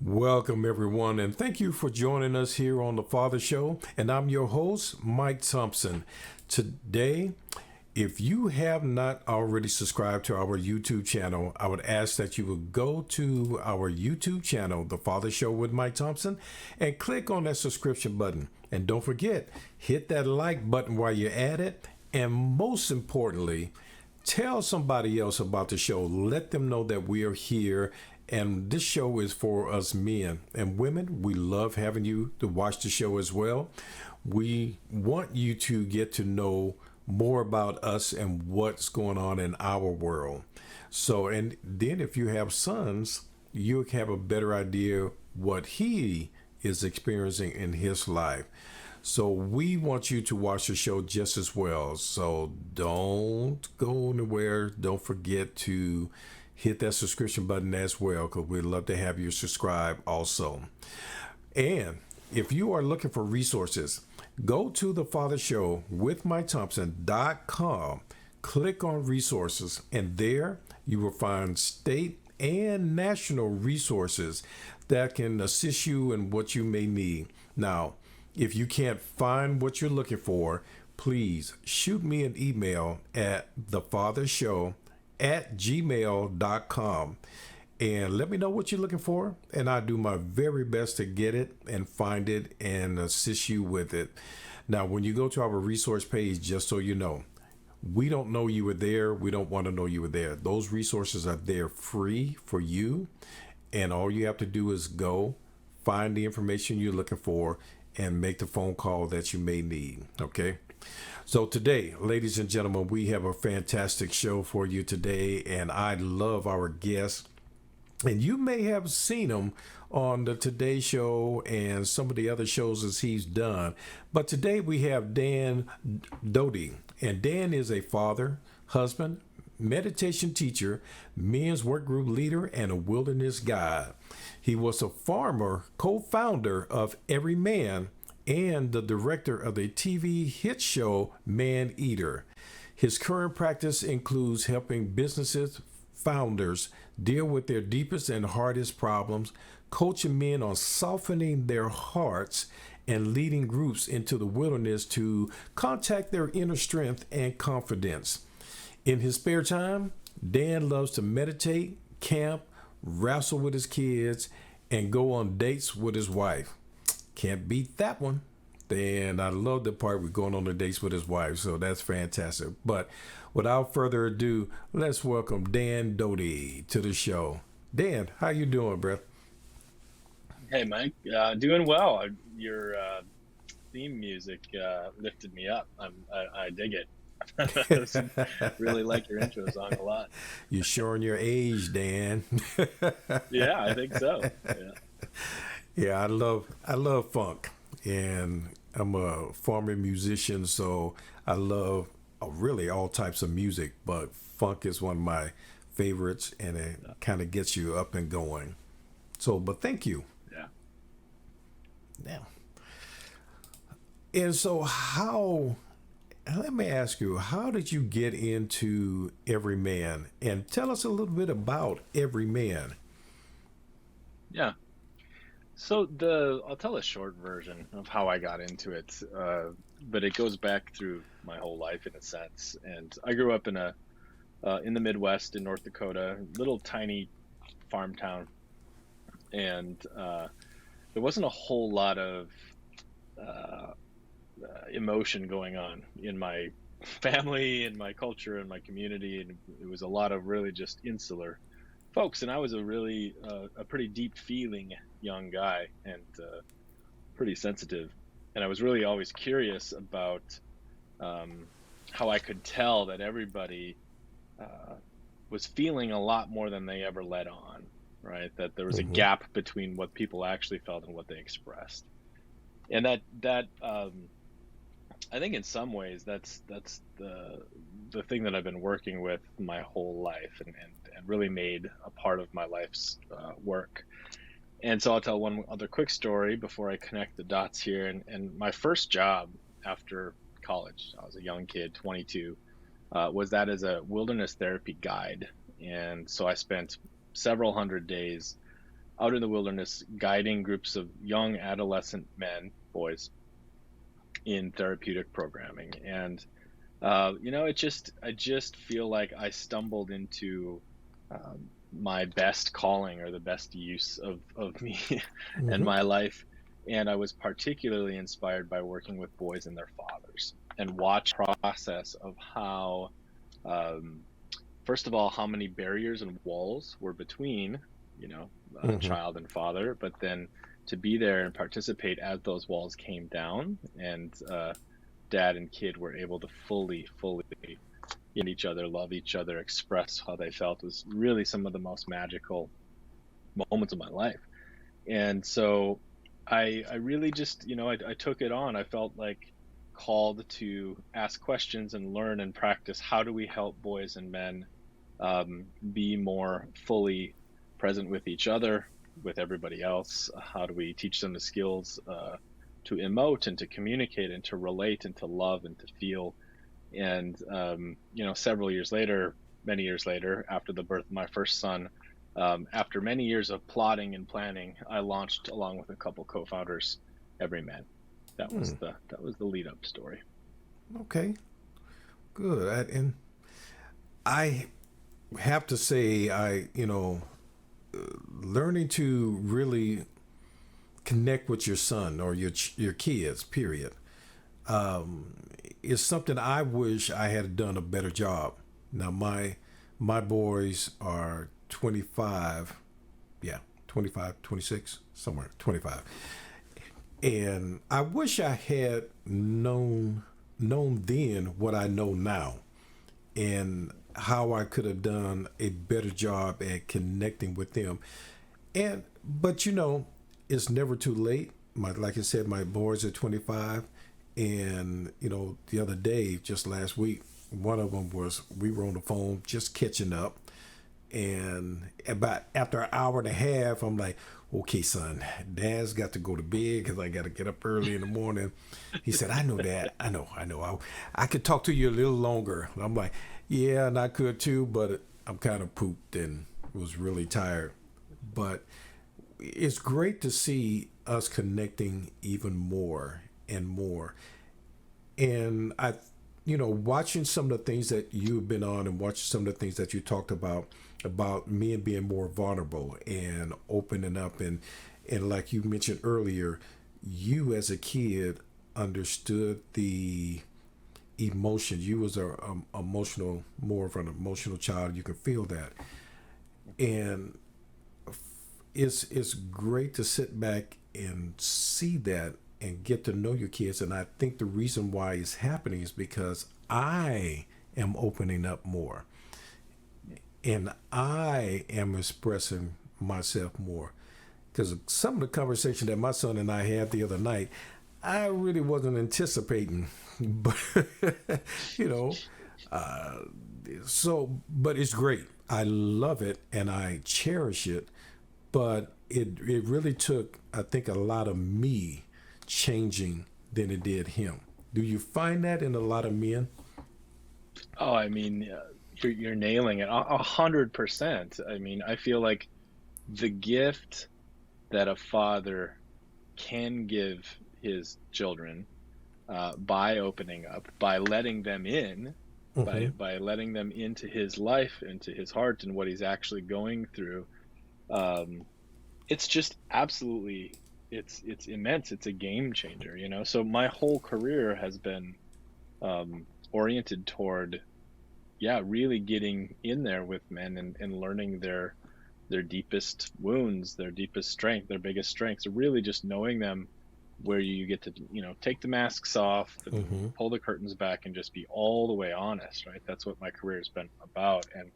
Welcome, everyone, and thank you for joining us here on The Father Show. And I'm your host, Mike Thompson. Today, if you have not already subscribed to our YouTube channel, I would ask that you would go to our YouTube channel, The Father Show with Mike Thompson, and click on that subscription button. And don't forget, hit that like button while you're at it. And most importantly, tell somebody else about the show. Let them know that we are here. And this show is for us men and women. We love having you to watch the show as well. We want you to get to know more about us and what's going on in our world. So, and then if you have sons, you have a better idea what he is experiencing in his life. So we want you to watch the show just as well. So don't go anywhere. Don't forget to hit that subscription button as well, because we'd love to have you subscribe also. And if you are looking for resources, go to the Father Show with MikeThompson.com, click on resources, and there you will find state and national resources that can assist you in what you may need. Now, if you can't find what you're looking for, please shoot me an email at thefathershow@gmail.com and let me know what you're looking for, and I do my very best to get it and find it and assist you with it. Now, when you go to our resource page, just so you know, we don't know you were there. We don't want to know you were there. Those resources are there free for you, and all you have to do is go find the information you're looking for and make the phone call that you may need. Okay. So today, ladies and gentlemen, we have a fantastic show for you today, and I love our guest. And you may have seen him on the Today Show and some of the other shows as he's done. But today we have Dan Doty, and Dan is a father, husband, meditation teacher, men's work group leader, and a wilderness guide. He was a former co-founder of EVRYMAN and the director of the TV hit show MeatEater. His current practice includes helping businesses founders deal with their deepest and hardest problems, coaching men on softening their hearts, and leading groups into the wilderness to contact their inner strength and confidence. In his spare time, Dan loves to meditate, camp, wrestle with his kids, and go on dates with his wife. Can't beat that one. And I love the part we're going on the dates with his wife, so that's fantastic. But without further ado, let's welcome Dan Doty to the show. Dan, how you doing, bro? Hey, Mike. Doing well. Your theme music lifted me up. I dig it. Really like your intro song a lot. You're showing your age, Dan. Yeah, I think so. Yeah. Yeah, I love funk, and I'm a former musician, so I love really all types of music, but funk is one of my favorites, and it kind of gets you up and going. So, but thank you. Yeah. Yeah. And so let me ask you, how did you get into EVRYMAN? And tell us a little bit about EVRYMAN. Yeah. So I'll tell a short version of how I got into it, but it goes back through my whole life in a sense. And I grew up in the Midwest in North Dakota, little tiny farm town, and there wasn't a whole lot of emotion going on in my family, in my culture, in my community, and it was a lot of really just insular folks. And I was a pretty deep feeling young guy, and pretty sensitive, and I was really always curious about how I could tell that everybody was feeling a lot more than they ever let on, right? That there was a gap between what people actually felt and what they expressed. And that I think in some ways that's the thing that I've been working with my whole life, and really made a part of my life's work. And so I'll tell one other quick story before I connect the dots here. And my first job after college, I was a young kid, 22, was that as a wilderness therapy guide. And so I spent several hundred days out in the wilderness guiding groups of young adolescent men, boys, in therapeutic programming. And I just feel like I stumbled into my best calling, or the best use of me and Hmm. my life. And I was particularly inspired by working with boys and their fathers, and watch the process of how, um, first of all, how many barriers and walls were between, Hmm. child and father, but then to be there and participate as those walls came down, and dad and kid were able to fully in each other, love each other, express how they felt, was really some of the most magical moments of my life. And so I really just, I took it on. I felt like called to ask questions and learn and practice. How do we help boys and men be more fully present with each other, with everybody else? How do we teach them the skills to emote and to communicate and to relate and to love and to feel? And several years later, many years later, after the birth of my first son, after many years of plotting and planning, I launched, along with a couple co-founders, EVRYMAN. That was the lead up story. Okay, good. And I have to say, learning to really connect with your son or your kids, period, is something I wish I had done a better job. Now my boys are 25, yeah, 25, 26, somewhere 25. And I wish I had known then what I know now, and how I could have done a better job at connecting with them. And but it's never too late. Like I said, my boys are 25, and the other day, just last week, one of them we were on the phone just catching up, and about after an hour and a half, I'm like, okay, son, dad's got to go to bed because I got to get up early in the morning. He said, I know that. I know. I could talk to you a little longer. I'm like, yeah, and I could too, but I'm kind of pooped and was really tired. But it's great to see us connecting even more and more. And watching some of the things that you've been on, and watching some of the things that you talked about men being more vulnerable and opening up, and like you mentioned earlier, you as a kid understood the emotion. You was emotional, more of an emotional child. You can feel that, and it's great to sit back and see that and get to know your kids. And I think the reason why it's happening is because I am opening up more, and I am expressing myself more. Because some of the conversation that my son and I had the other night, I really wasn't anticipating, but you know, uh, but it's great. I love it and I cherish it. But it really took, I think, a lot of me changing than it did him. Do you find that in a lot of men? Oh, I mean, you're nailing it 100%. I mean, I feel like the gift that a father can give his children, by opening up, by letting them in, Mm-hmm. by letting them into his life, into his heart, and what he's actually going through. Um, it's just absolutely, it's immense. It's a game changer, So my whole career has been oriented toward, yeah, really getting in there with men, and learning their deepest wounds, their deepest strength, their biggest strengths, really just knowing them, where you get to, take the masks off and Mm-hmm. pull the curtains back and just be all the way honest, right? That's what my career has been about. And,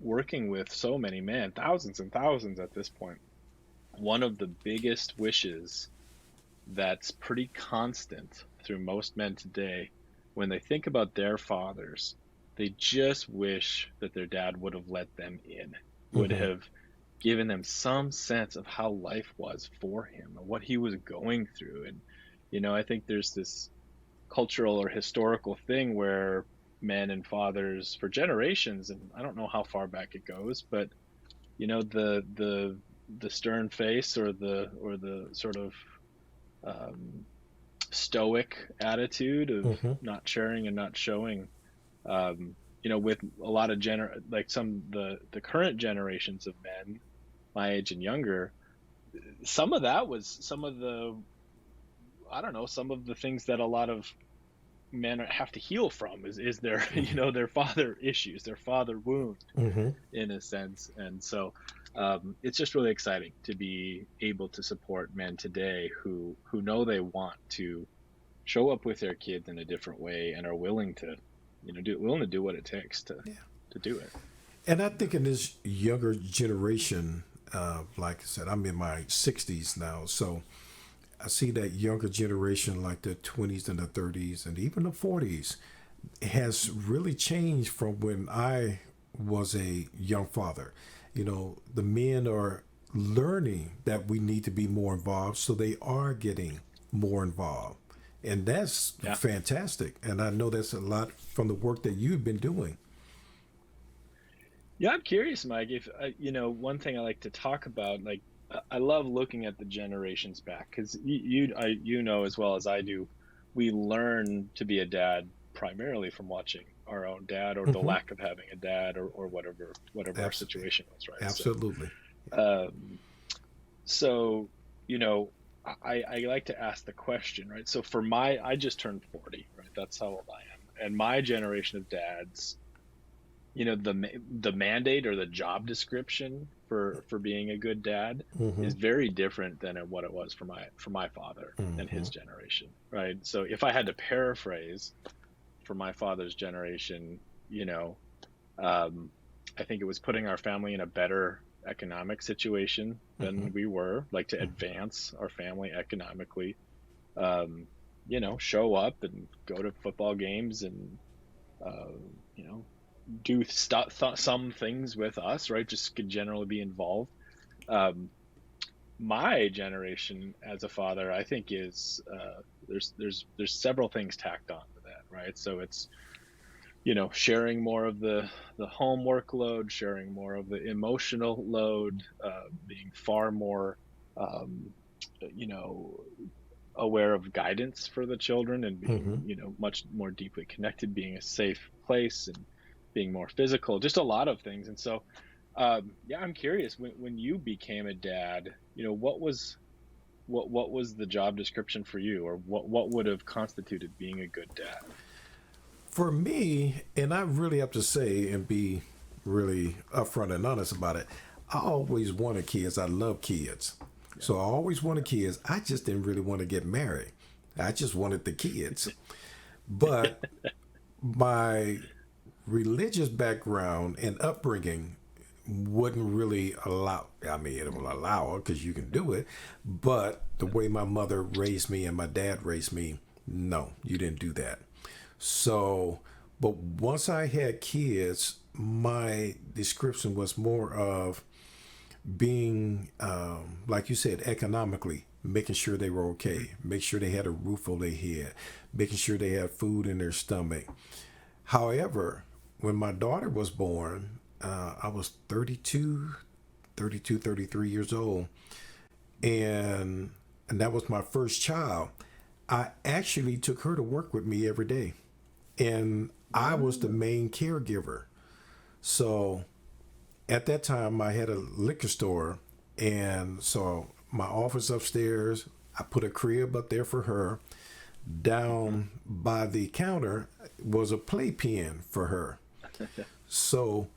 working with so many men, thousands and thousands at this point, one of the biggest wishes that's pretty constant through most men today, when they think about their fathers, they just wish that their dad would have let them in, would Mm-hmm. have given them some sense of how life was for him and what he was going through. And, I think there's this cultural or historical thing where men and fathers for generations, and I don't know how far back it goes, but the stern face, or the sort of um, stoic attitude of Mm-hmm. not sharing and not showing. With a lot of like some the current generations of men my age and younger, some of that was some of the, I don't know, some of the things that a lot of men have to heal from is their their father issues, their father wound, Mm-hmm. in a sense. And so it's just really exciting to be able to support men today who know they want to show up with their kids in a different way, and are willing to willing to do what it takes Yeah. to do it. And I think in this younger generation, like I said, I'm in my 60s now, so I see that younger generation, like the 20s and the 30s and even the 40s, has really changed from when I was a young father. The men are learning that we need to be more involved, so they are getting more involved. And that's Yeah. fantastic. And I know that's a lot from the work that you've been doing. Yeah, I'm curious, Mike, if one thing I like to talk about, like I love looking at the generations back, because you know as well as I do, we learn to be a dad primarily from watching our own dad, or the Hmm. lack of having a dad, or whatever our Absolutely. situation was, right? So, Absolutely. um, so you know, I like to ask the question, right? So I just turned 40, right? That's how old I am, and my generation of dads, the mandate or the job description for being a good dad Hmm. is very different than what it was for my father and Hmm. his generation, right? So if I had to paraphrase for my father's generation, you know um, I think it was putting our family in a better economic situation Hmm. than we were, like to advance our family economically. um, show up and go to football games, and uh, you know do some things with us, right? Just could generally be involved. Um, my generation as a father, I think, is there's several things tacked on to that, right? So it's sharing more of the home workload, sharing more of the emotional load, being far more um, you know aware of guidance for the children, and being Hmm. much more deeply connected, being a safe place, and being more physical, just a lot of things. And so yeah, I'm curious, when you became a dad, what was the job description for you, or what would have constituted being a good dad? For me, and I really have to say and be really upfront and honest about it, I always wanted kids. I love kids. Yeah. So I always wanted kids. I just didn't really want to get married. I just wanted the kids. But my religious background and upbringing wouldn't really allow. I mean, it will allow it because you can do it, but the way my mother raised me and my dad raised me, no, you didn't do that. So, but once I had kids, my description was more of being, like you said, economically, making sure they were okay, make sure they had a roof over their head, making sure they had food in their stomach. However, when my daughter was born, I was 33 years old, and that was my first child. I actually took her to work with me every day, and I was the Oh, main caregiver. So at that time, I had a liquor store, and so my office upstairs, I put a crib up there for her. mhm. Down by the counter was a playpen for her. So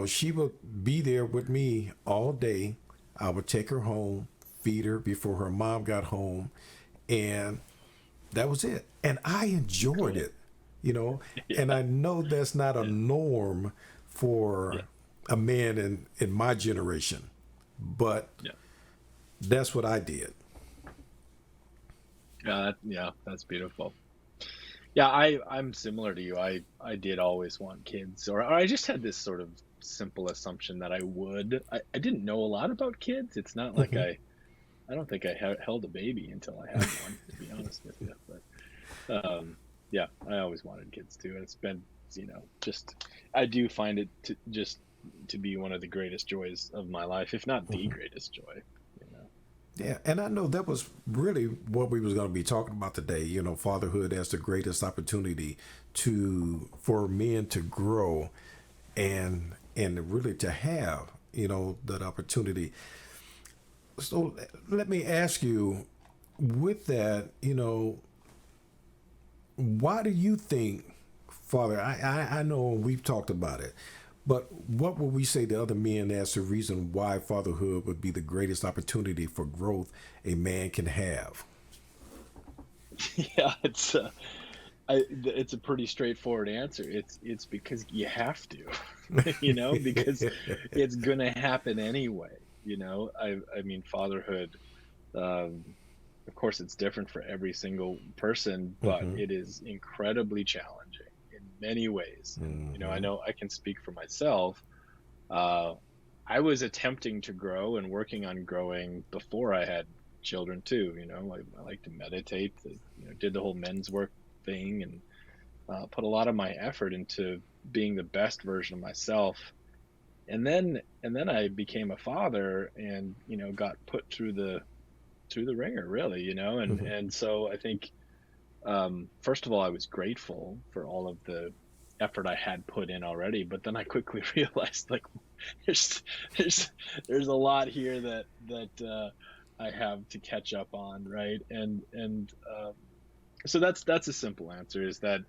she would be there with me all day. I would take her home, feed her before her mom got home, and that was it. And I enjoyed Cool. it, you know. And Yeah. I know that's not a Yeah. norm Yeah. for a man in my generation, but Yeah. that's what I did. Yeah, that's beautiful. Yeah, I'm similar to you. I did always want kids, or I just had this sort of simple assumption that I would. I didn't know a lot about kids. It's not like Hmm. I don't think I held a baby until I had one, to be honest with you. But yeah, I always wanted kids too. And it's been, just I do find it to just to be one of the greatest joys of my life, if not the greatest joy. You know? Yeah, and I know that was really what we was going to be talking about today. Fatherhood as the greatest opportunity for men to grow and really to have that opportunity. So let me ask you, with that, why do you think, Father? I know we've talked about it, but what would we say to other men as the reason why fatherhood would be the greatest opportunity for growth a man can have? Yeah, it's a pretty straightforward answer. It's because you have to, because it's gonna happen anyway. I mean, fatherhood. Um, of course, it's different for every single person, but Mm-hmm. it is incredibly challenging in many ways. And I Mm-hmm. know I can speak for myself. Uh, I was attempting to grow and working on growing before I had children too. I like to meditate. Did the whole men's work thing, and put a lot of my effort into being the best version of myself. And then I became a father, and got put through the ringer, really. and Mm-hmm. and so I think, first of all, I was grateful for all of the effort I had put in already, but then I quickly realized, like, there's there's there's a lot here that I have to catch up on, right? And so that's a simple answer, is that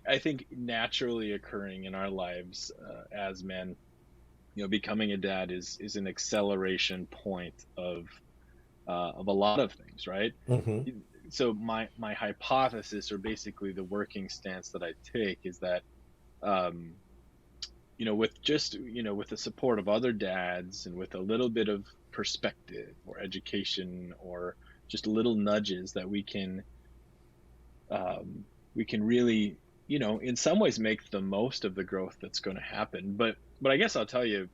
I think naturally occurring in our lives, as men, becoming a dad is an acceleration point of a lot of things, right? Mm-hmm. So my hypothesis, or basically the working stance that I take, is that, um, with the support of other dads, and with a little bit of perspective or education, or just little nudges, that we can really, in some ways, make the most of the growth that's going to happen. But I guess I'll tell you,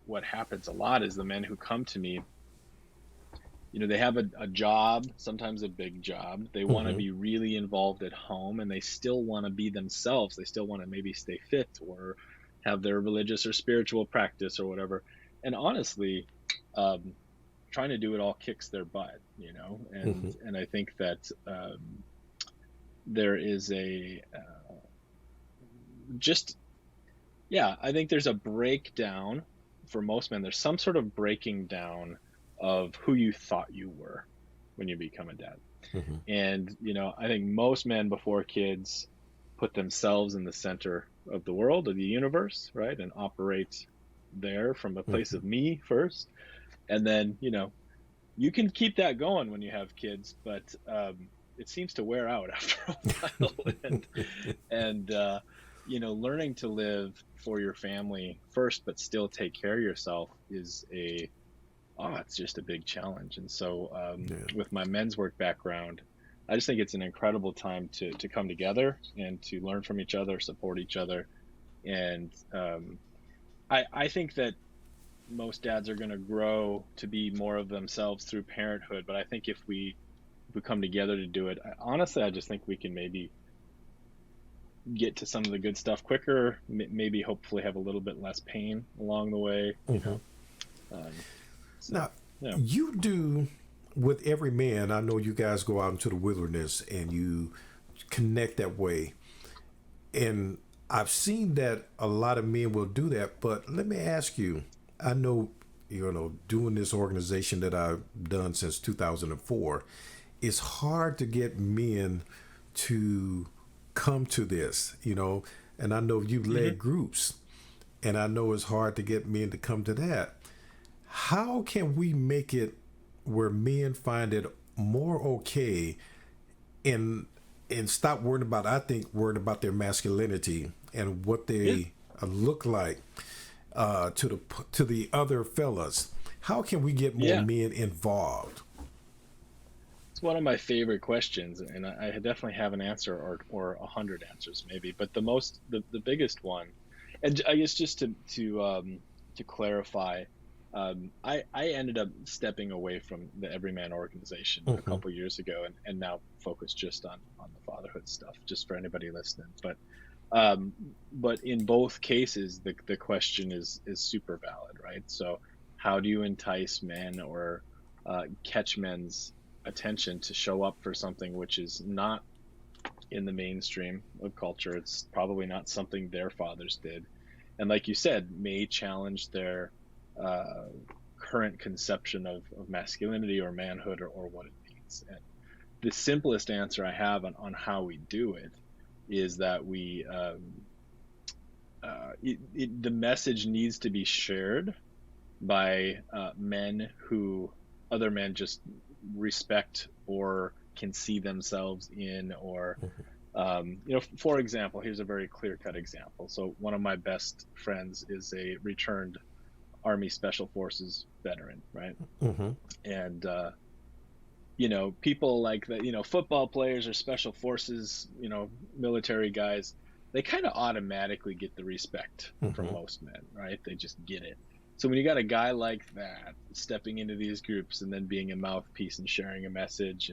what happens a lot is the men who come to me, they have a job, sometimes a big job. They want to Mm-hmm. be really involved at home, and they still want to be themselves. They still want to maybe stay fit, or have their religious or spiritual practice, or whatever. And honestly, um, trying to do it all kicks their butt, and Mm-hmm. and I think that, there is just yeah, I think there's a breakdown for most men. There's some sort of breaking down of who you thought you were when you become a dad. Mm-hmm. And, I think most men before kids put themselves in the center of the world, of the universe, right? And operate there from a place Mm-hmm. of me first. And then, you can keep that going when you have kids, but it seems to wear out after a while. And learning to live for your family first, but still take care of yourself, it's just a big challenge. And so, Yeah. with my men's work background, I just think it's an incredible time to come together and to learn from each other, support each other. And I think that most dads are going to grow to be more of themselves through parenthood. But I think if we come together to do it, honestly, I just think we can maybe get to some of the good stuff quicker, maybe hopefully have a little bit less pain along the way, Mm-hmm. so Now, yeah. you do with every man. I know you guys go out into the wilderness and you connect that way. And I've seen that a lot of men will do that. But let me ask you, I know, doing this organization that I've done since 2004, it's hard to get men to come to this, and I know you've Hmm. led groups, and I know it's hard to get men to come to that. How can we make it where men find it more okay and stop worrying about, I think, worrying about their masculinity and what Yeah, they look like to the other fellas? How can we get more yeah, men involved? it's one of my favorite questions, and I definitely have an answer, or 100 answers maybe, but the biggest one, and I guess, just to clarify, I ended up stepping away from the Everyman organization a Mm-hmm. couple years ago, and now focus just on the fatherhood stuff, just for anybody listening. But But in both cases, the question is super valid, right? So how do you entice men or catch men's attention to show up for something which is not in the mainstream of culture? It's probably not something their fathers did, and like you said, may challenge their uh, current conception of masculinity or manhood, or what it means. And the simplest answer I have on how we do it is that the message needs to be shared by men who other men just respect or can see themselves in, or for example, here's a very clear-cut example. So one of my best friends is a returned Army Special Forces veteran, right? Mm-hmm. And people like that, football players or special forces, military guys, they kind of automatically get the respect from Mm-hmm. most men, right? They just get it. So when you got a guy like that stepping into these groups and then being a mouthpiece and sharing a message,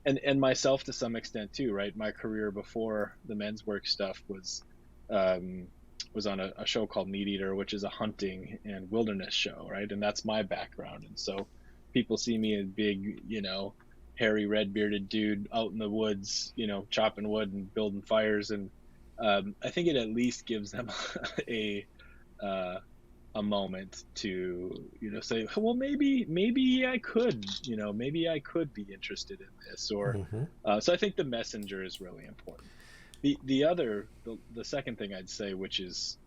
and myself to some extent too, right? My career before the men's work stuff um, was on a show called MeatEater, which is a hunting and wilderness show, right? And that's my background. And so people see me as big, hairy, red bearded dude out in the woods, chopping wood and building fires. And I think it at least gives them a uh, a moment to say, well, maybe I could, maybe I could be interested in this, or Mm-hmm. so I think the messenger is really important. The second thing I'd say, which is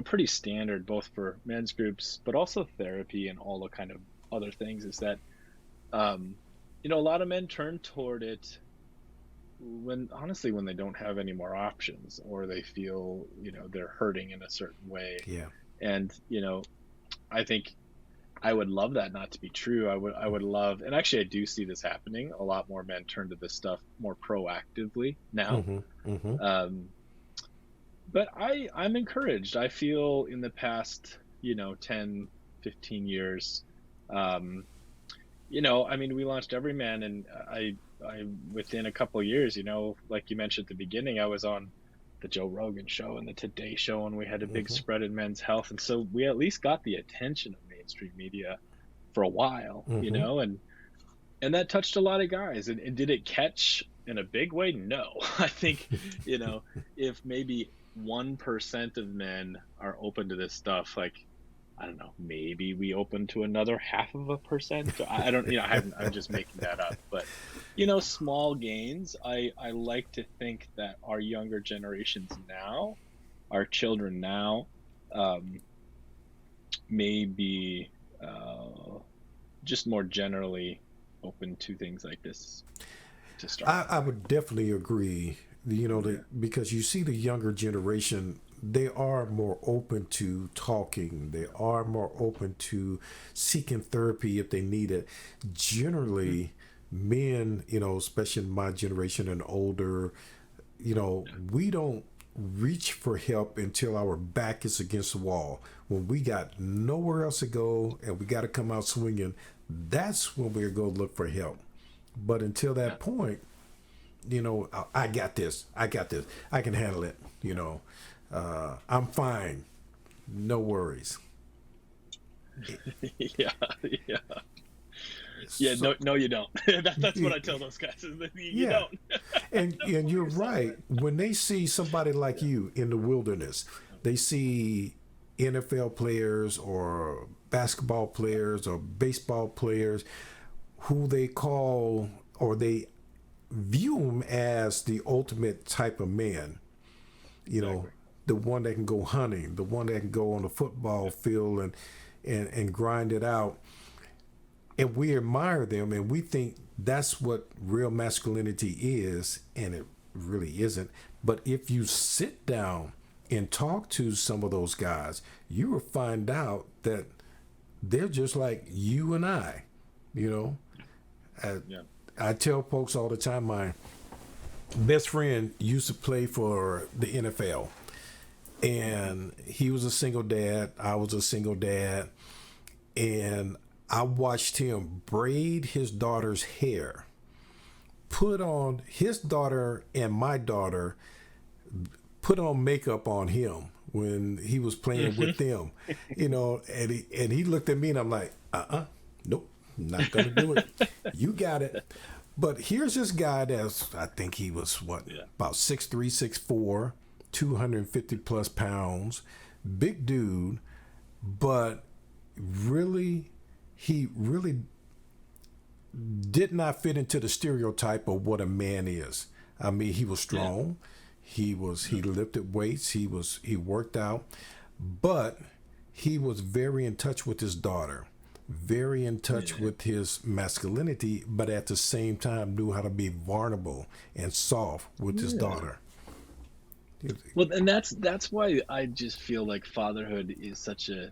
pretty standard both for men's groups but also therapy and all the kind of other things, is that a lot of men turn toward it when they don't have any more options, or they feel they're hurting in a certain way. Yeah. And I think I would love that not to be true. I would love, and actually I do see this happening. A lot more men turn to this stuff more proactively now. Mm-hmm. Mm-hmm. But I'm encouraged. I feel in the past 10, 15 years, I mean, we launched EVRYMAN, and I within a couple of years, like you mentioned at the beginning, I was on the Joe Rogan show and the Today Show, and we had a big Mm-hmm. spread in men's health, and so we at least got the attention of mainstream media for a while, Mm-hmm. and that touched a lot of guys. And did it catch in a big way? No. I think if maybe 1% of men are open to this stuff, like, I don't know, maybe we open to another 0.5%. I don't, I'm just making that up. But, small gains. I like to think that our younger generations now, our children now, um, may be just more generally open to things like this to start. I would definitely agree. Yeah. Because you see the younger generation, they are more open to talking. They are more open to seeking therapy if they need it. Generally, men, especially in my generation and older, we don't reach for help until our back is against the wall. When we got nowhere else to go and we got to come out swinging, that's when we're going to look for help. But until Yeah. that point, I got this. I got this. I can handle it. I'm fine. No worries. Yeah. Yeah. Yeah, So, no, you don't. That's what I tell those guys. Is that you yeah. don't. And Pull you're yourself right. When they see somebody like Yeah. you in the wilderness, they see NFL players or basketball players or baseball players who they call or they view them as the ultimate type of man. You know, Exactly. the one that can go hunting, the one that can go on the football Yeah. field and grind it out. And we admire them and we think that's what real masculinity is, and it really isn't. But if you sit down and talk to some of those guys, you will find out that they're just like you and I. You know, Yeah. I tell folks all the time, my best friend used to play for the NFL, and he was a single dad. I was a single dad, and I watched him braid his daughter's hair, put on his daughter and my daughter, put on makeup on him when he was playing with them, and he looked at me and I'm like, nope, not gonna do it. You got it. But here's this guy I think he was about 6'3", 6'4", 250 plus pounds, big dude, but he really did not fit into the stereotype of what a man is. I mean, he was strong. He lifted weights. He worked out, but he was very in touch with his daughter, very in touch with his masculinity, but at the same time knew how to be vulnerable and soft with his daughter. Well, and that's why I just feel like fatherhood is such a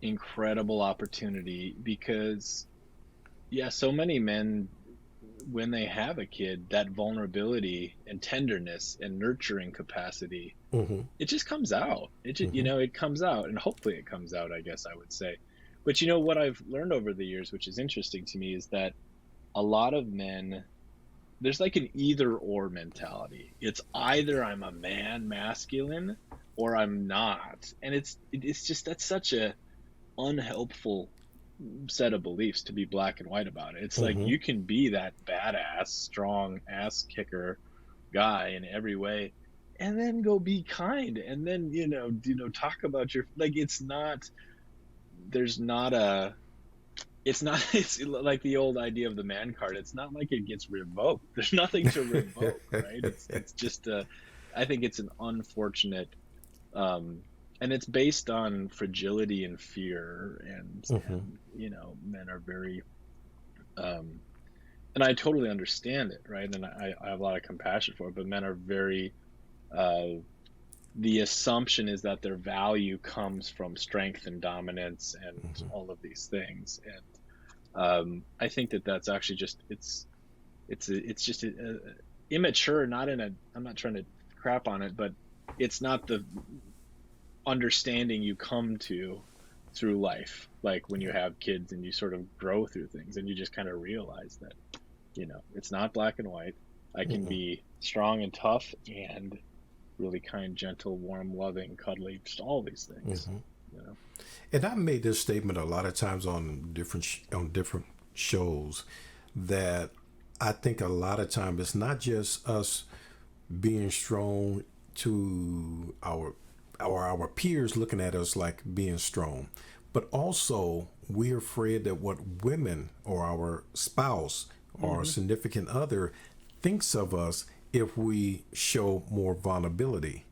incredible opportunity, because so many men, when they have a kid, that vulnerability and tenderness and nurturing capacity, it just comes out. It just, it comes out, and hopefully it comes out, I guess I would say. But what I've learned over the years, which is interesting to me, is that a lot of men, there's like an either or mentality. It's either I'm a man, masculine, or I'm not. And it's just, that's such a unhelpful set of beliefs to be black and white about it. It's like you can be that badass, strong ass kicker guy in every way, and then go be kind, and then talk about your, like, it's like the old idea of the man card. It's not like it gets revoked. There's nothing to revoke, right? It's just I think it's an unfortunate, and it's based on fragility and fear, and men are very, and I totally understand it, right? And I have a lot of compassion for it, but men are very, the assumption is that their value comes from strength and dominance and all of these things. And I think that's actually just, it's just immature, I'm not trying to crap on it, but it's not the understanding you come to through life, like when you have kids and you sort of grow through things and you just kind of realize that it's not black and white. I can be strong and tough and really kind, gentle, warm, loving, cuddly, just all these things. And I made this statement a lot of times on different shows, that I think a lot of times it's not just us being strong to our peers looking at us like being strong, but also we're afraid that what women or our spouse or our significant other thinks of us if we show more vulnerability.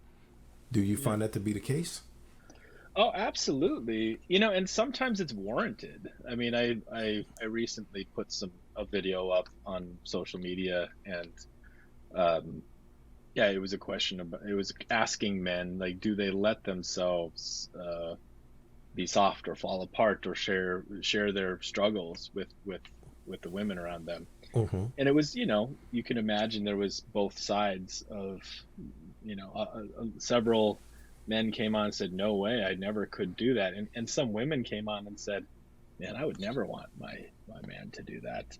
Do you find that to be the case? Oh, absolutely. And sometimes it's warranted. I mean, I recently put a video up on social media, and it was a question about, it was asking men, like, do they let themselves be soft or fall apart or share their struggles with the women around them. And it was, you can imagine there was both sides of, several men came on and said, no way, I never could do that. And some women came on and said, man, I would never want my man to do that.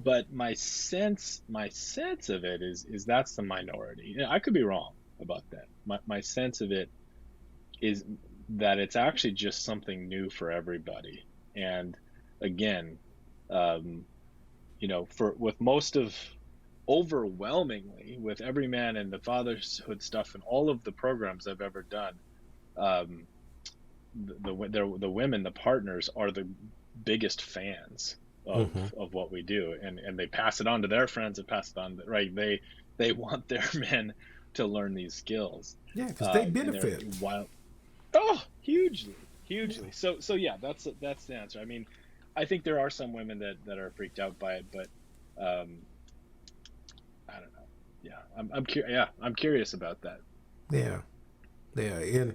But my sense of it is that's the minority. I could be wrong about that. My sense of it is that it's actually just something new for everybody. And again, with most of, overwhelmingly, with EVRYMAN and the fatherhood stuff and all of the programs I've ever done, the women, the partners, are the biggest fans of what we do, and they pass it on to their friends and pass it on, right? They want their men to learn these skills. Yeah, because they benefit. Hugely. So yeah, that's the answer. I mean, I think there are some women that are freaked out by it, but I don't know. Yeah, I'm curious about that. Yeah, and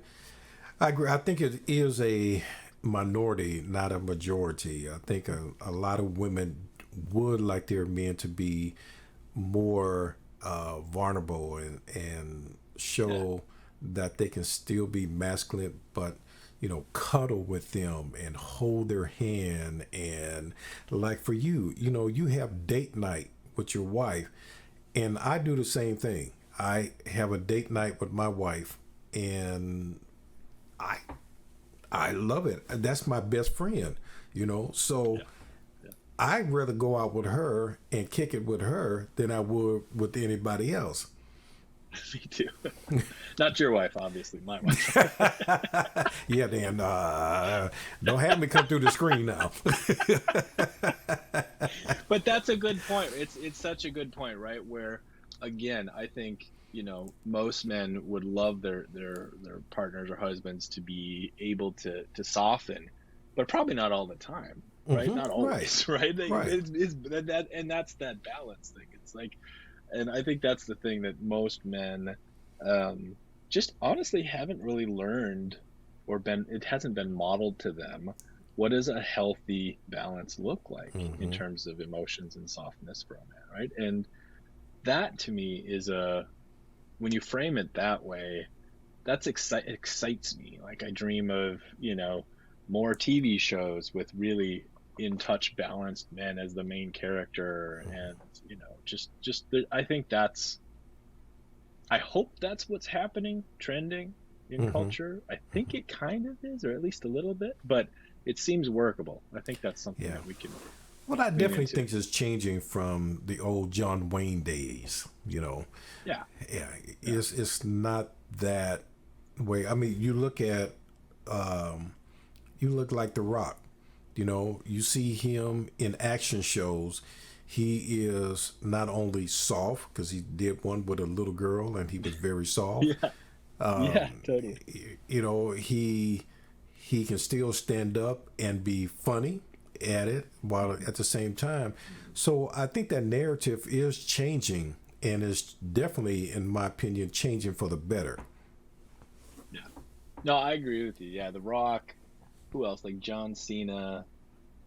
I agree. I think it is a minority, not a majority. I think a lot of women would like their men to be more vulnerable and show that they can still be masculine, but cuddle with them and hold their hand. And like for you, you have date night with your wife, and I do the same thing. I have a date night with my wife, and I I love it. That's my best friend, So Yeah. Yeah. I'd rather go out with her and kick it with her than I would with anybody else. Me too. Not your wife, obviously. My wife. Yeah, Dan. Don't have me come through the screen now. But that's a good point. It's such a good point, right? Where again, I think, most men would love their partners or husbands to be able to soften, but probably not all the time, right? Not Right. always, right? Right. It's that, and that's that balance thing. It's like, and I think that's the thing that most men just honestly haven't really learned, or it hasn't been modeled to them. What does a healthy balance look like in Mm-hmm. terms of emotions and softness for a man, right? And that to me is when you frame it that way, excites me. Like I dream of, more TV shows with really in touch balanced men as the main character, and I think I hope that's what's happening, trending in Mm-hmm. culture. I think it kind of is, or at least a little bit, but it seems workable. I think that's something Yeah. that we can What I lean definitely into. think is changing from the old John Wayne days. Yeah. Yeah, Yeah. it's not that way. I mean, you look like The Rock. You see him in action shows. He is not only soft because he did one with a little girl and he was very soft. Yeah. Yeah, totally. He can still stand up and be funny at it while at the same time. So I think that narrative is changing and is definitely, in my opinion, changing for the better. Yeah. No, I agree with you. Yeah, The Rock, who else? Like John Cena.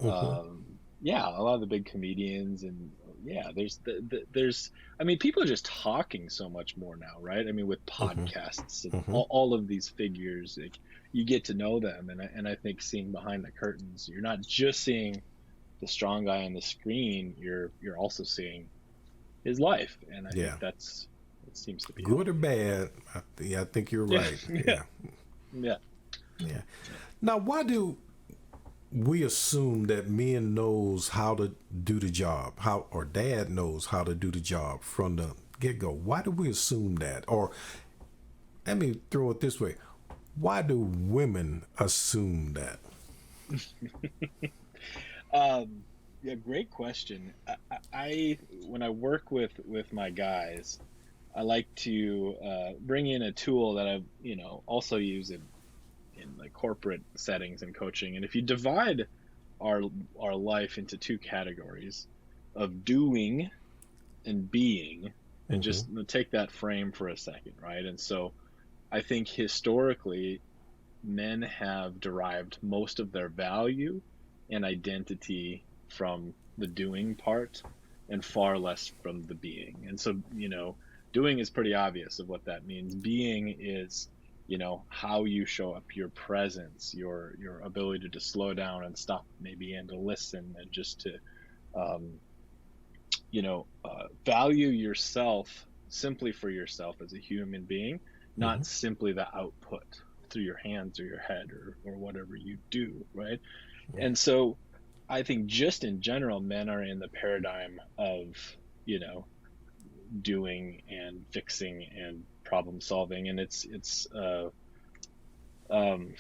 Mm-hmm. Yeah, a lot of the big comedians, and yeah, there's I mean, people are just talking so much more now, right? I mean, with Mm-hmm. podcasts and Mm-hmm. all of these figures, like you get to know them, and I think seeing behind the curtains, you're not just seeing the strong guy on the screen, you're also seeing his life, and I think Yeah, it seems to be good or healthy. bad. I think you're Yeah, right. yeah, Yeah, yeah. yeah. Now, why do we assume that men knows how to do the job, how or dad knows how to do the job from the get go? Why do we assume that? Or let me throw it this way: why do women assume that? Yeah, great question. When I work with my guys, I like to bring in a tool that I also use in like corporate settings and coaching. And if you divide our our life into two categories of doing and being, and Mm-hmm. just take that frame for a second, right? And so I think historically men have derived most of their value and identity from the doing part and far less from the being. And so, doing is pretty obvious of what that means. Being is, how you show up, your presence, your ability to slow down and stop maybe and to listen and just to um, value yourself simply for yourself as a human being, Mm-hmm. not simply the output through your hands or your head or whatever you do, right? And so I think just in general, men are in the paradigm of, you know, doing and fixing and problem solving. And um,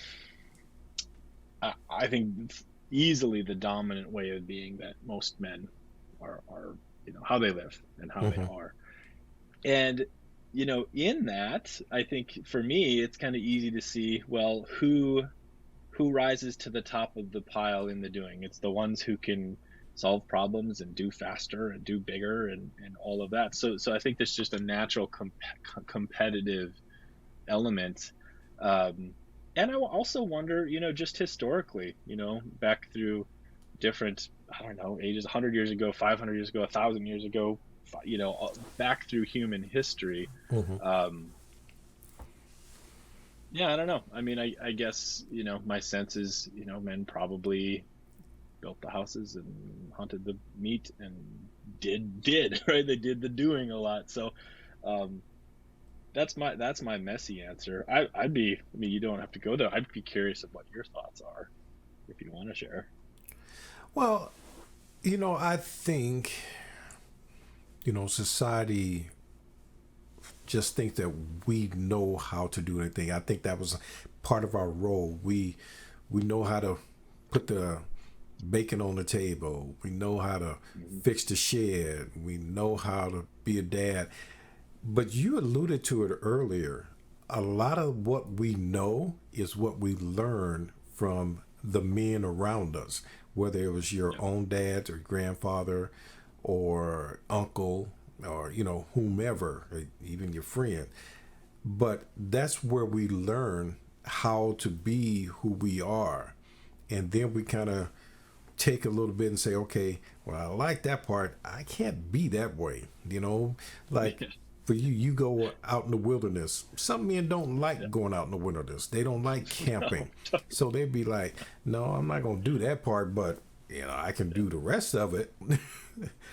I think easily the dominant way of being that most men are, how they live and how they Mm-hmm. are. And, in that, I think for me, it's kind of easy to see, well, who rises to the top of the pile in the doing. It's the ones who can solve problems and do faster and do bigger and all of that. So I think there's just a natural competitive element. Um, and I also wonder, just historically, back through different, I don't know, ages, 100 years ago, 500 years ago, 1,000 years ago, back through human history. Mm-hmm. Um, yeah, I don't know. I mean, I guess, my sense is, men probably built the houses and hunted the meat and did right? They did the doing a lot. So, um, that's my messy answer. I'd be, I mean, you don't have to go there. I'd be curious of what your thoughts are if you want to share. Well, I think, society just think that we know how to do anything. I think that was part of our role. We know how to put the bacon on the table. We know how to Hmm. fix the shed. We know how to be a dad. But you alluded to it earlier. A lot of what we know is what we learn from the men around us, whether it was your Yeah. own dad or grandfather or uncle or, whomever, even your friend. But that's where we learn how to be who we are. And then we kind of take a little bit and say, okay, well, I like that part. I can't be that way. Like for you, you go out in the wilderness. Some men don't Yeah. like going out in the wilderness. They don't like No. camping. So they'd be like, no, I'm not going to do that part, but, I can Yeah. do the rest of it.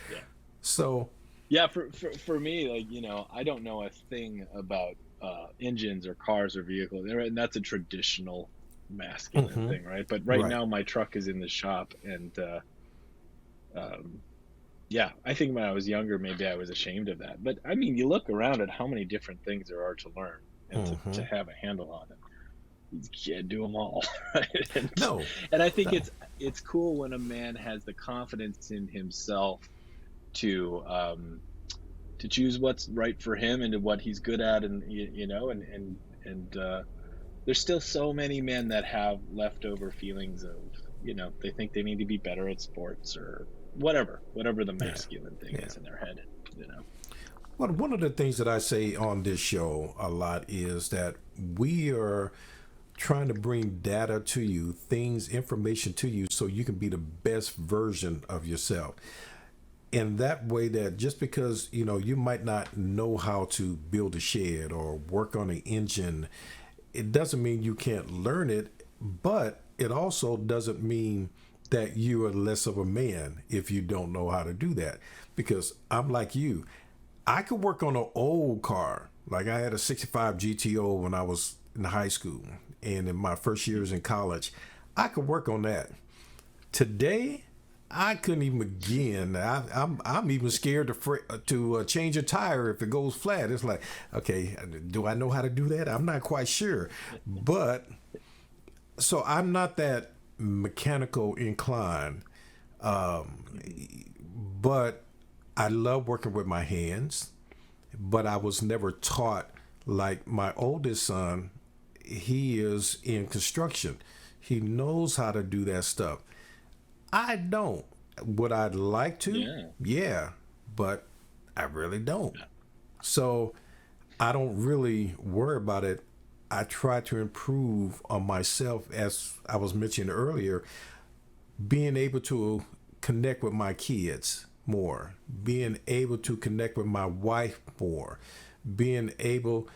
Yeah. So, Yeah. For me, like, I don't know a thing about engines or cars or vehicles, and that's a traditional masculine hmm, thing, right? But right right. now, my truck is in the shop, and um, yeah, I think when I was younger, maybe I was ashamed of that. But I mean, you look around at how many different things there are to learn and to Hmm. have a handle on it. You can't do them all, right? No, And I think no. it's cool when a man has the confidence in himself to choose what's right for him and to what he's good at, and and there's still so many men that have leftover feelings of, they think they need to be better at sports or whatever the Yeah, masculine thing yeah. is in their head, you know. Well, one of the things that I say on this show a lot is that we are trying to bring data to you, things, information to you, so you can be the best version of yourself. In that way, that just because you might not know how to build a shed or work on an engine, it doesn't mean you can't learn it, but it also doesn't mean that you are less of a man if you don't know how to do that. Because I'm like you, I could work on an old car. Like I had a 65 GTO when I was in high school and in my first years in college. I could work on that. Today, I couldn't even begin. I'm even scared to change a tire if it goes flat. It's like, okay, do I know how to do that? I'm not quite sure, but so I'm not that mechanical inclined. Um, but I love working with my hands. But I was never taught like my oldest son. He is in construction. He knows how to do that stuff. I don't. Would I like to? Yeah. Yeah, but I really don't. Yeah. So I don't really worry about it. I try to improve on myself, as I was mentioning earlier, being able to connect with my kids more, being able to connect with my wife more, being able,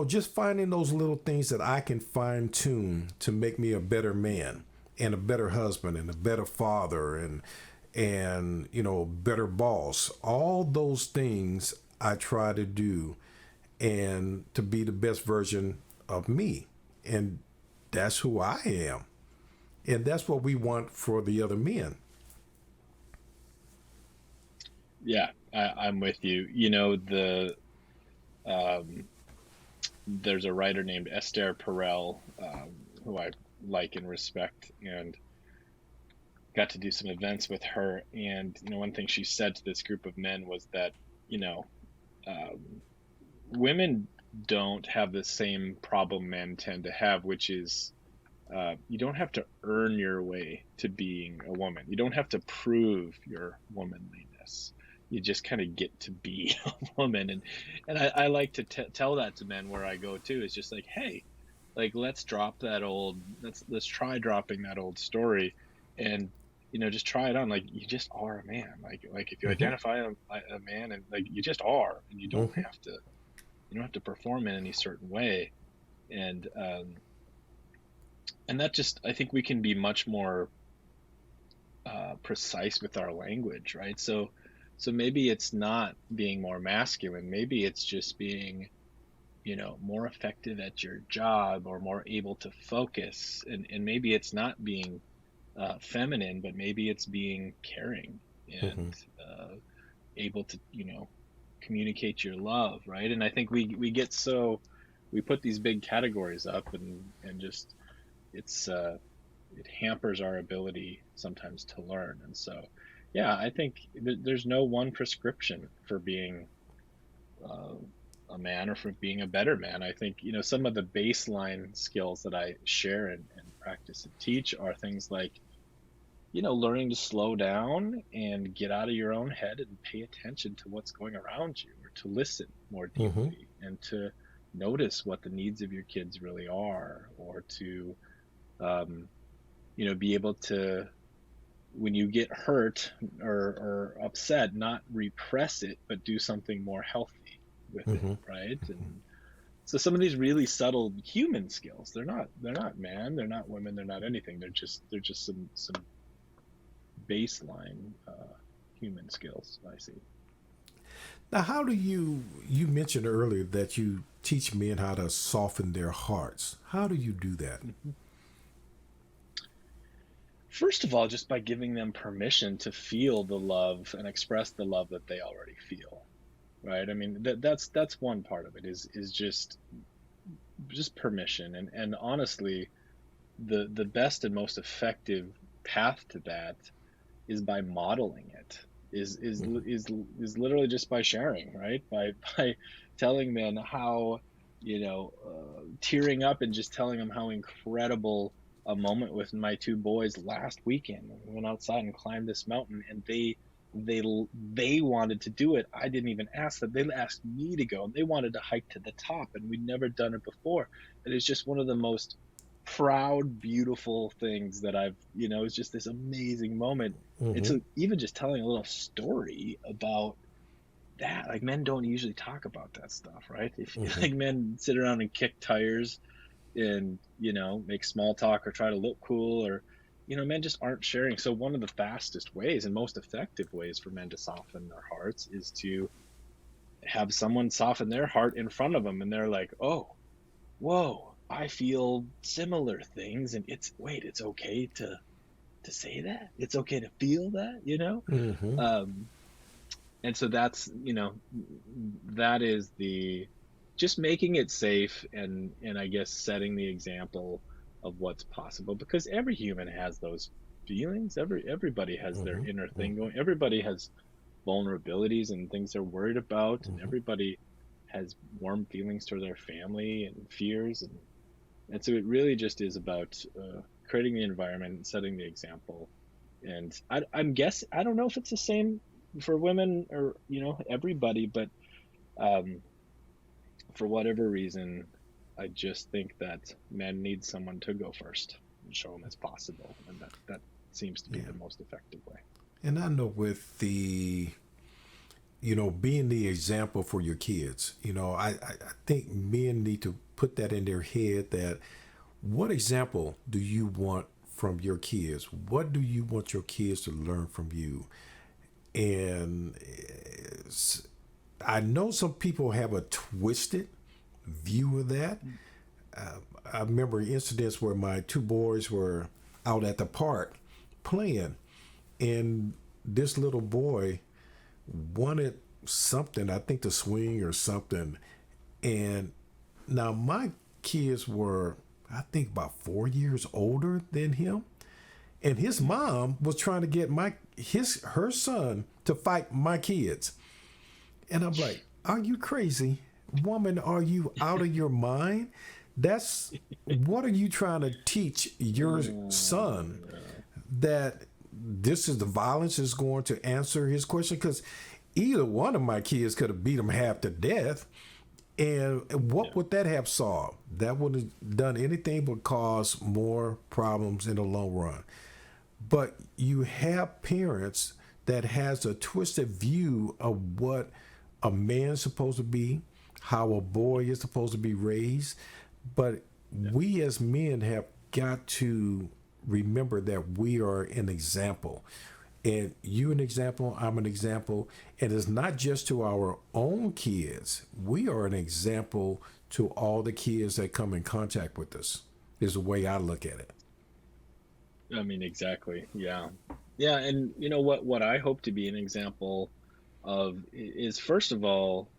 just finding those little things that I can fine tune to make me a better man and a better husband and a better father and better boss. All those things I try to do and to be the best version of me. And that's who I am. And that's what we want for the other men. Yeah, I'm with you. Um, there's a writer named Esther Perel, who I like and respect, and got to do some events with her. And one thing she said to this group of men was that, you know, um, women don't have the same problem men tend to have, which is you don't have to earn your way to being a woman. You don't have to prove your womanliness. You just kind of get to be a woman, and I like to tell that to men where I go too. It's just like, hey, like let's drop that old. Let's try dropping that old story, and just try it on. Like you just are a man. Like if you Mm-hmm. identify a man, and like you just are, and Mm-hmm. you don't have to perform in any certain way, and that just, I think we can be much more precise with our language, right? So maybe it's not being more masculine. Maybe it's just being more effective at your job or more able to focus. And maybe it's not being feminine, but maybe it's being caring Mm-hmm. and able to, communicate your love, right? And I think we get so we put these big categories up, and just it's it hampers our ability sometimes to learn. And so, yeah, I think there's no one prescription for being uh, a man or for being a better man. I think, some of the baseline skills that I share and practice and teach are things like, learning to slow down and get out of your own head and pay attention to what's going around you, or to listen more Mm-hmm. deeply and to notice what the needs of your kids really are, or to, um, be able to, when you get hurt or upset, not repress it, but do something more healthy with it, Mm-hmm. right? And so some of these really subtle human skills, they're not man, they're not women, they're not anything. They're just some baseline human skills I see. Now, how do you mentioned earlier that you teach men how to soften their hearts? How do you do that? Mhm. First of all, just by giving them permission to feel the love and express the love that they already feel, right? I mean, that's one part of it, is just permission. And honestly, the best and most effective path to that is by modeling it, is is Mm-hmm. is is literally just by sharing, right? By telling men how, tearing up and just telling them how incredible a moment with my two boys last weekend. We went outside and climbed this mountain, and they they wanted to do it. I didn't even ask them. They asked me to go, and they wanted to hike to the top, and we'd never done it before. And it's just one of the most proud, beautiful things that it's just this amazing moment. And Mm-hmm. so even just telling a little story about that, like, men don't usually talk about that stuff, right? If Mm-hmm. like, men sit around and kick tires and, make small talk or try to look cool, or, men just aren't sharing. So one of the fastest ways and most effective ways for men to soften their hearts is to have someone soften their heart in front of them, and they're like, oh, whoa, I feel similar things. And it's okay to say that. It's okay to feel that. Mm-hmm. Um, and so that is the just making it safe, and I guess setting the example of what's possible, because every human has those feelings. Everybody has their Mm-hmm. inner thing Mm-hmm. going. Everybody has vulnerabilities and things they're worried about, and Mm-hmm. everybody has warm feelings toward their family and fears. And so it really just is about creating the environment and setting the example. And I don't know if it's the same for women or, everybody, but um, for whatever reason, I just think that men need someone to go first and show them it's possible. And that seems to be Yeah. the most effective way. And I know with the being the example for your kids, I think men need to put that in their head that what example do you want from your kids? What do you want your kids to learn from you? And I know some people have a twisted view of that. I remember incidents where my two boys were out at the park playing, and this little boy wanted something, I think the swing or something. And now my kids were, I think, about 4 years older than him. And his mom was trying to get her son to fight my kids. And I'm like, are you crazy? Woman, are you out of your mind? That's what are you trying to teach your son, Yeah. that this is the violence is going to answer his question? Because either one of my kids could have beat him half to death. And what Yeah. would that have solved? That would have done anything but cause more problems in the long run. But you have parents that has a twisted view of what a man's supposed to be, how a boy is supposed to be raised. But Yeah. we as men have got to remember that we are an example. And you an example, I'm an example. And it's not just to our own kids. We are an example to all the kids that come in contact with us, is the way I look at it. I mean, exactly. Yeah. Yeah. And you know what I hope to be an example of is, first of all,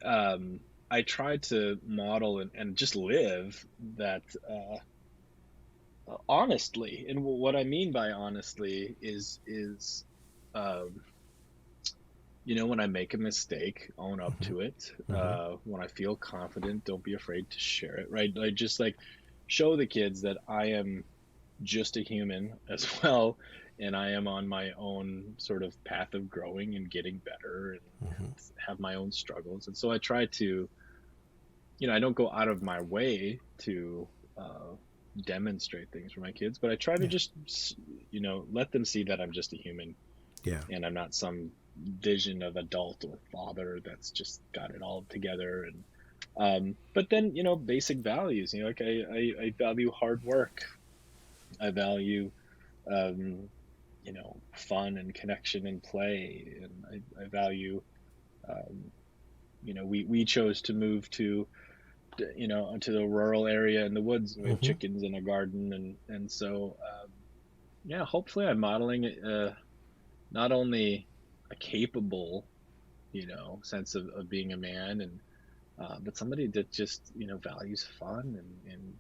I try to model and just live that honestly. And what I mean by honestly is, um, when I make a mistake, own up Mm-hmm. to it. Mm-hmm. When I feel confident, don't be afraid to share it, right? Like, just like show the kids that I am just a human as well, and I am on my own sort of path of growing and getting better, and Mm-hmm. have my own struggles. And so I try to, I don't go out of my way to demonstrate things for my kids, but I try to Yeah. just, let them see that I'm just a human, Yeah. and I'm not some vision of adult or father that's just got it all together. And but then, basic values, like I value hard work. I value fun and connection and play, and I value um, we chose to move to the rural area in the woods. We have Mm-hmm. chickens and a garden, and so yeah, hopefully I'm modeling not only a capable sense of being a man, and but somebody that just values fun, and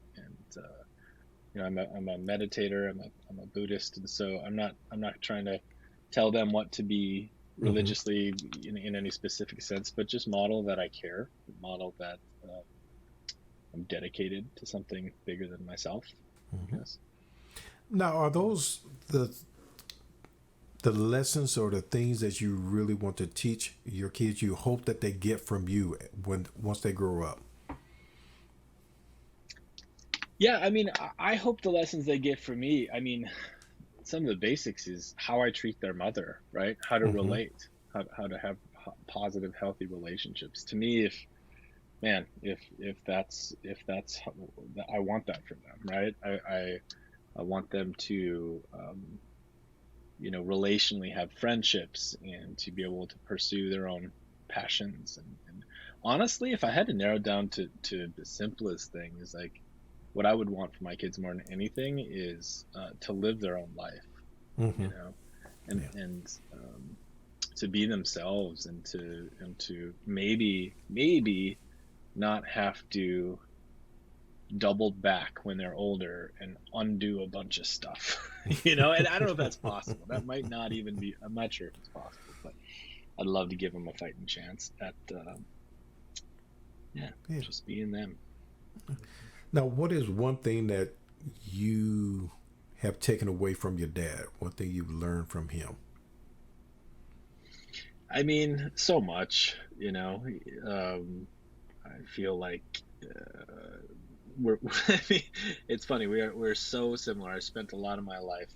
I'm a meditator. I'm a Buddhist, and so I'm not trying to tell them what to be Mm-hmm. religiously in any specific sense, but just model that I care, model that I'm dedicated to something bigger than myself, I Mm-hmm. guess. Now, are those the lessons or the things that you really want to teach your kids? You hope that they get from you when once they grow up. Yeah, I mean, I hope the lessons they get from me. I mean, some of the basics is how I treat their mother, right? How to Mm-hmm. relate, how to have positive, healthy relationships. To me, if man, if that's how, I want that for them, right? I want them to relationally have friendships and to be able to pursue their own passions. And honestly, if I had to narrow it down to the simplest thing, is like what I would want for my kids more than anything is to live their own life, Mm-hmm. you know, and to be themselves, and to maybe not have to double back when they're older and undo a bunch of stuff. And I don't know if that's possible. That might not even be, I'm not sure if it's possible, but I'd love to give them a fighting chance at yeah, Yeah. just being them. Now, what is one thing that you have taken away from your dad? One thing you've learned from him? I mean, so much. um I feel like we're I mean, it's funny, we're so similar. I spent a lot of my life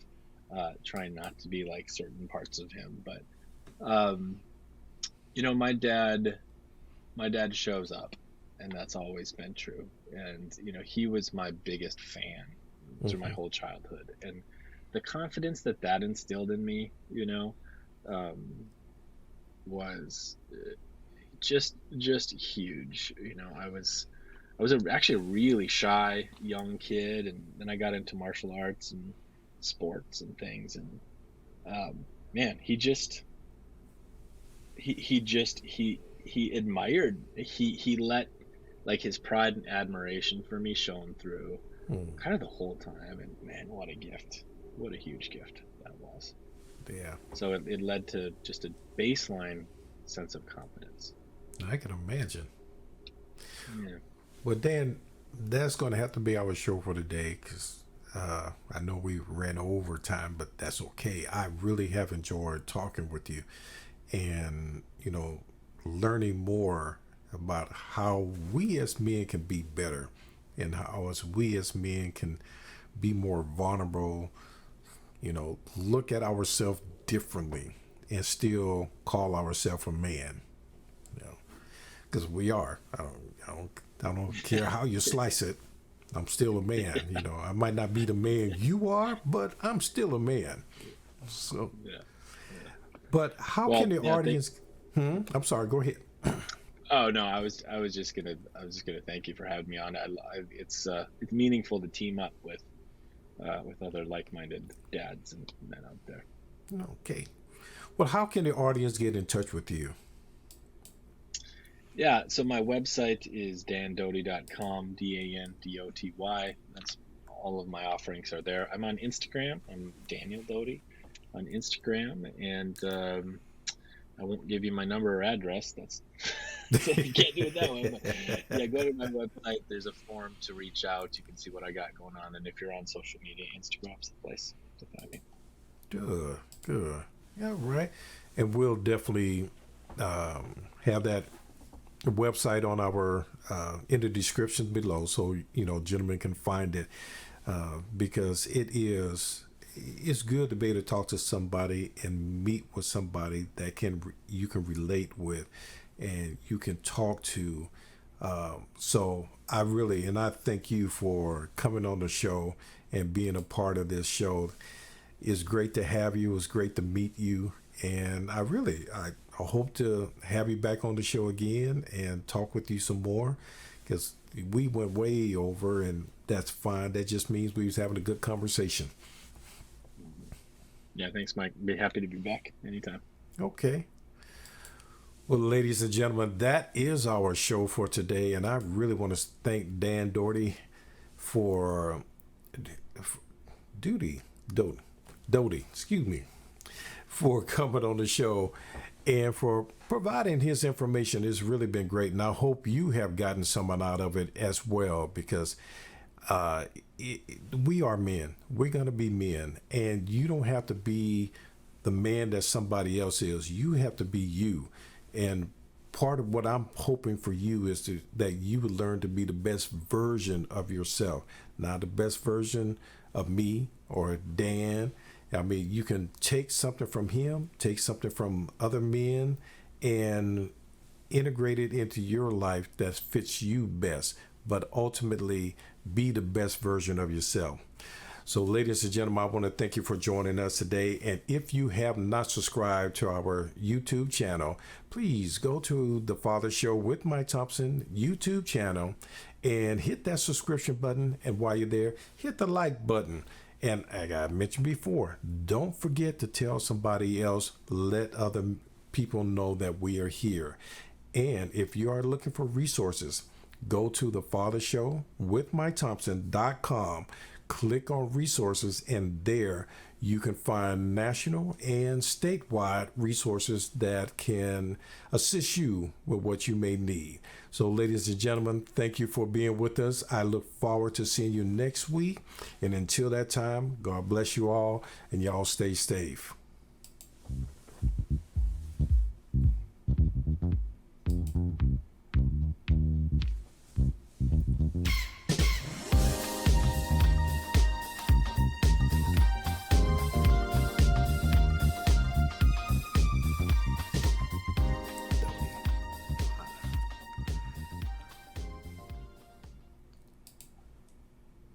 trying not to be like certain parts of him, but um my dad shows up, and that's always been true. And he was my biggest fan through my Mm-hmm. whole childhood, and the confidence that instilled in me, um, was just huge. I was actually a really shy young kid, and then I got into martial arts and sports and things, and man, he admired, he let like his pride and admiration for me shone through Mm. kind of the whole time. And man, what a gift, what a huge gift that was. Yeah, So it led to just a baseline sense of confidence. I can imagine. Yeah. Well, Dan, that's going to have to be our show for today because I know we ran over time, but that's okay. I really have enjoyed talking with you and, learning more about how we as men can be better and how as we as men can be more vulnerable, look at ourselves differently and still call ourselves a man, you know, because we are. I don't care how you slice it. I'm still a man. I might not be the man you are, but I'm still a man. So, Yeah. Yeah. but how Well, can the yeah. audience? I'm sorry. Go ahead. Oh no, I was just gonna thank you for having me on. It's meaningful to team up with other like-minded dads and men out there. Okay. Well, how can the audience get in touch with you? Yeah, so my website is dandoty.com, Dandoty. That's all of my offerings are there. I'm on Instagram. I'm Daniel Doty on Instagram, and I won't give you my number or address. That's so you can't do it that way. But yeah, go to my website. There's a form to reach out. You can see what I got going on, and if you're on social media, Instagram's the place to find me. Good. Good. Yeah. Right. And we'll definitely have that website on our in the description below, so gentlemen can find it, because it's good to be able to talk to somebody and meet with somebody that you can relate with and you can talk to. So I thank you for coming on the show and being a part of this show. It's great to have you. It's great to meet you. And I hope to have you back on the show again and talk with you some more, because we went way over, and that's fine. That just means we was having a good conversation. Yeah, thanks, Mike. Be happy to be back anytime. Okay. Well, ladies and gentlemen, that is our show for today. And I really want to thank Dan Doty for Doty, excuse me, for coming on the show and for providing his information. It's really been great. And I hope you have gotten someone out of it as well, because we are men. We're going to be men. And you don't have to be the man that somebody else is. You have to be you. And part of what I'm hoping for you is that you would learn to be the best version of yourself. Not the best version of me or Dan. I mean, you can take something from him, take something from other men, and integrate it into your life that fits you best, but ultimately be the best version of yourself. So, ladies and gentlemen, I want to thank you for joining us today. And if you have not subscribed to our YouTube channel, please go to the Father Show with Mike Thompson YouTube channel and hit that subscription button. And while you're there, hit the like button. And like I mentioned before, don't forget to tell somebody else, let other people know that we are here. And if you are looking for resources, go to the Father Show with MikeThompson.com. Click on resources, and there you can find national and statewide resources that can assist you with what you may need. So, ladies and gentlemen, thank you for being with us. I look forward to seeing you next week. And until that time, God bless you all, and y'all stay safe.